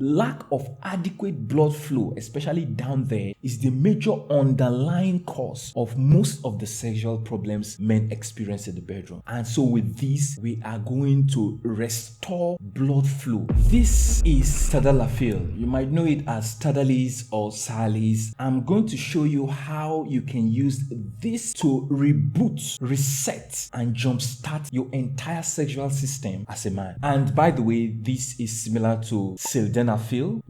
Lack of adequate blood flow, especially down there, is the major underlying cause of most of the sexual problems men experience in the bedroom. And so with this, we are going to restore blood flow. This is Tadalafil. You might know it as Cialis or Cialis. I'm going to show you how you can use this to reboot, reset, and jumpstart your entire sexual system as a man. And by the way, this is similar to Tadalafil,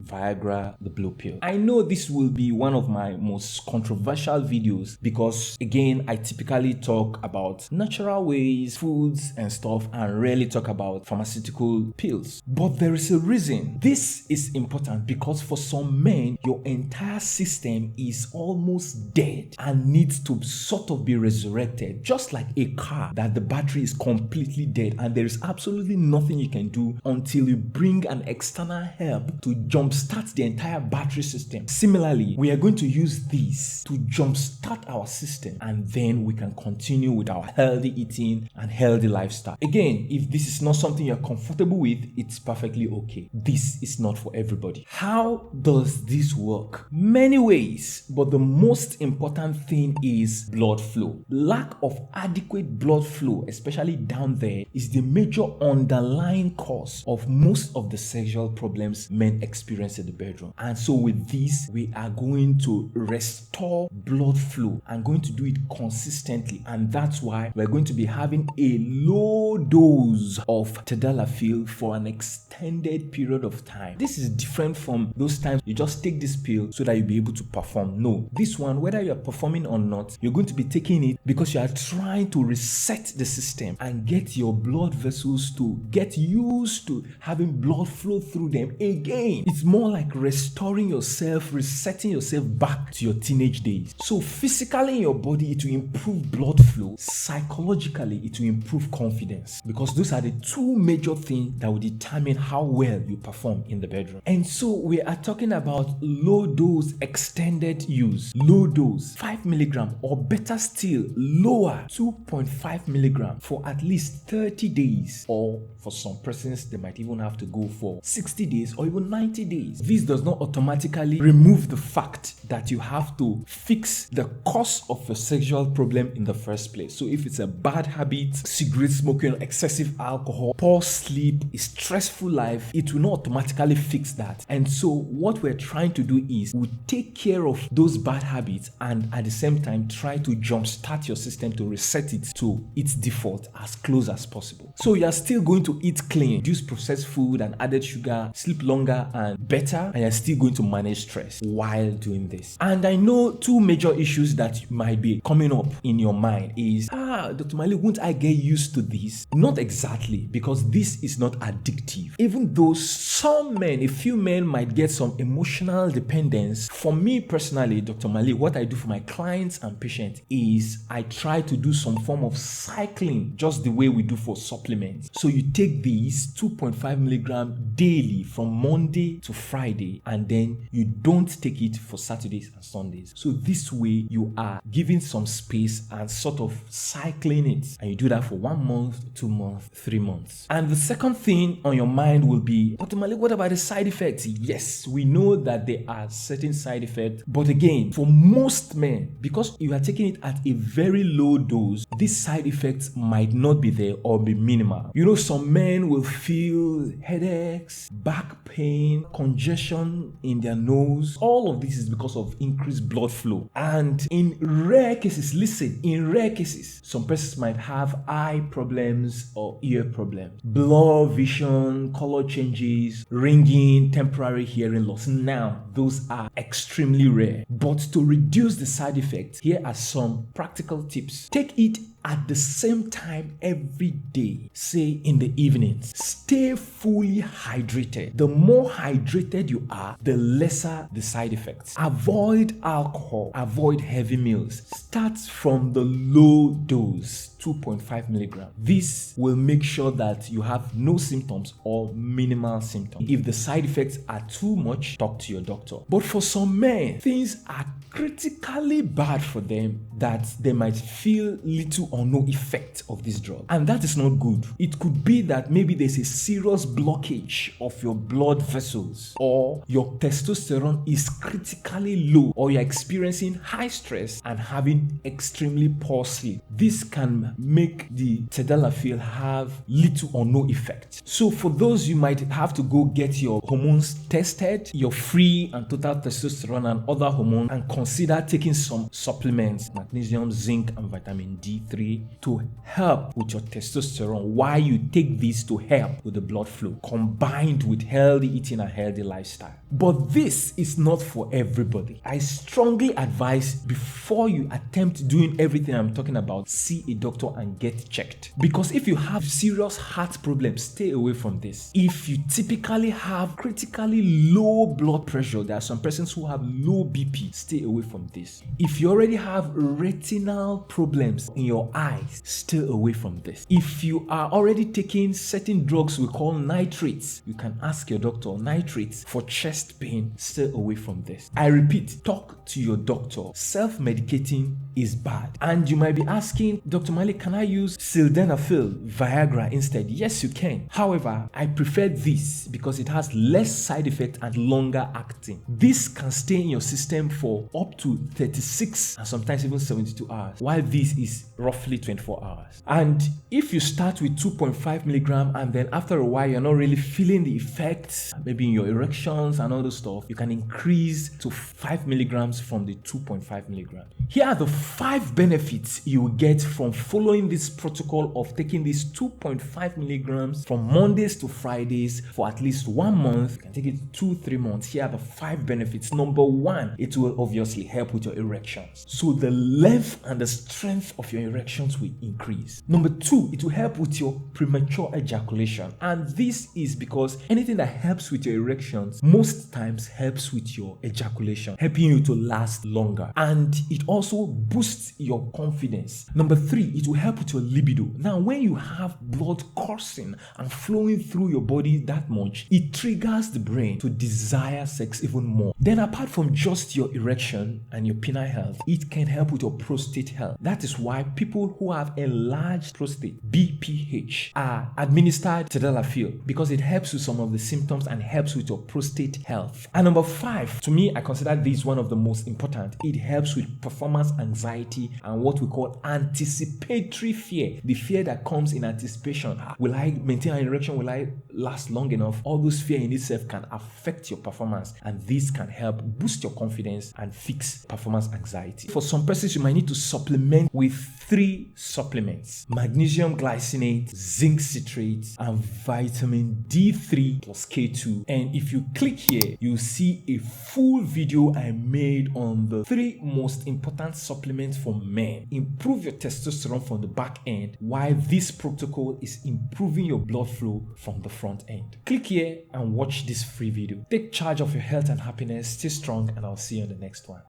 Viagra, the blue pill. I know this will be one of my most controversial videos because, again, I typically talk about natural ways, foods, and stuff, and rarely talk about pharmaceutical pills. But there is a reason. This is important because for some men, your entire system is almost dead and needs to sort of be resurrected, just like a car that the battery is completely dead and there is absolutely nothing you can do until you bring an external help to jumpstart the entire battery system. Similarly, we are going to use this to jumpstart our system, and then we can continue with our healthy eating and healthy lifestyle. Again, if this is not something you're comfortable with, it's perfectly okay. This is not for everybody. How does this work? Many ways, but the most important thing is blood flow. Lack of adequate blood flow, especially down there, is the major underlying cause of most of the sexual problems men experience in the bedroom. And so with this, we are going to restore blood flow and going to do it consistently. And that's why we're going to be having a low dose of Tadalafil for an extended period of time. This is different from those times you just take this pill so that you'll be able to perform. No, this one, whether you're performing or not, you're going to be taking it because you are trying to reset the system and get your blood vessels to get used to having blood flow through them again. It's more like restoring yourself, resetting yourself back to your teenage days. So physically in your body, it will improve blood flow. Psychologically, it will improve confidence, because those are the two major things that will determine how well you perform in the bedroom. And so we are talking about low dose extended use. Low dose 5 milligram, or better still, lower 2.5 milligram for at least 30 days, or for some persons they might even have to go for 60 days or even 90 days. This does not automatically remove the fact that you have to fix the cause of your sexual problem in the first place. So if it's a bad habit, cigarette smoking, excessive alcohol, poor sleep, a stressful life, it will not automatically fix that. And so what we're trying to do is we take care of those bad habits and at the same time try to jumpstart your system to reset it to its default as close as possible. So you're still going to eat clean, reduce processed food and added sugar, sleep longer and better, and you're still going to manage stress while doing this. And I know two major issues that might be coming up in your mind is, Dr. Malik, won't I get used to this? Not exactly, because this is not addictive. Even though some men, a few men might get some emotional dependence. For me personally, Dr. Malik, what I do for my clients and patients is I try to do some form of cycling, just the way we do for supplements. So you take these 2.5 milligram daily from Monday to Friday, and then you don't take it for Saturdays and Sundays. So this way you are giving some space and sort of cycling it, and you do that for 1 month, 2 months, 3 months. And the second thing on your mind will be, Dr. Malik, what about the side effects? Yes, we know that there are certain side effects, but again, for most men, because you are taking it at a very low dose, these side effects might not be there or be minimal. You know, some men will feel headaches, back pain, congestion in their nose. All of this is because of increased blood flow. And in rare cases, listen, in rare cases, some persons might have eye problems or ear problems, blur vision, color changes, ringing, temporary hearing loss. Now, those are extremely rare. But to reduce the side effects, here are some practical tips. Take it at the same time every day, say in the evenings. Stay fully hydrated. The more hydrated you are, the lesser the side effects. Avoid alcohol, avoid heavy meals. Start from the low dose, 2.5 milligram. This will make sure that you have no symptoms or minimal symptoms. If the side effects are too much, talk to your doctor. But for some men, things are critically bad for them that they might feel little or no effect of this drug. And that is not good. It could be that maybe there's a serious blockage of your blood vessels, or your testosterone is critically low, or you're experiencing high stress and having extremely poor sleep. This can make the Tadalafil have little or no effect. So for those, you might have to go get your hormones tested, your free and total testosterone and other hormones, and consider taking some supplements, magnesium, zinc, and vitamin D3 to help with your testosterone while you take these to help with the blood flow, combined with healthy eating and healthy lifestyle. But this is not for everybody. I strongly advise, before you attempt doing everything I'm talking about, see a doctor and get checked. Because if you have serious heart problems, stay away from this. If you typically have critically low blood pressure, there are some persons who have low BP, stay away from this. If you already have retinal problems in your eyes, stay away from this. If you are already taking certain drugs we call nitrates, you can ask your doctor. Nitrates for chest pain, stay away from this. I repeat, talk to your doctor. Self-medicating is bad. And you might be asking, Dr. Malik, can I use sildenafil, Viagra instead? Yes, you can. However, I prefer this because it has less side effect and longer acting. This can stay in your system for up to 36 and sometimes even 72 hours, while this is roughly 24 hours. And if you start with 2.5 milligram and then after a while you're not really feeling the effects, maybe in your erections and all those stuff, you can increase to 5 milligrams from the 2.5 milligrams. Here are the 5 benefits you will get from following this protocol of taking these 2.5 milligrams from Mondays to Fridays for at least 1 month. You can take it 2-3 months. Here are the 5 benefits. Number 1, it will obviously help with your erections. So the length and the strength of your erections will increase. Number 2, it will help with your premature ejaculation. And this is because anything that helps with your erections most times helps with your ejaculation, helping you to last longer. And it also boosts your confidence. Number 3, it will help with your libido. Now, when you have blood coursing and flowing through your body that much, it triggers the brain to desire sex even more. Then apart from just your erection and your penile health, it can help with your prostate health. That is why people who have enlarged prostate, BPH, are administered Tadalafil, because it helps with some of the symptoms and helps with your prostate health. And number 5, to me, I consider this one of the most important. It helps with performance anxiety and what we call anticipatory fear. The fear that comes in anticipation. Will I maintain an erection? Will I last long enough? All those fear in itself can affect your performance, and this can help boost your confidence and fix performance anxiety. For some persons, you might need to supplement with 3 supplements: magnesium glycinate, zinc citrate, and vitamin D3 plus K2. And if you click here, you'll see a full video I made on the 3 most important supplements for men. Improve your testosterone from the back end, while this protocol is improving your blood flow from the front end. Click here and watch this free video. Take charge of your health and happiness. Stay strong, and I'll see you on the next one.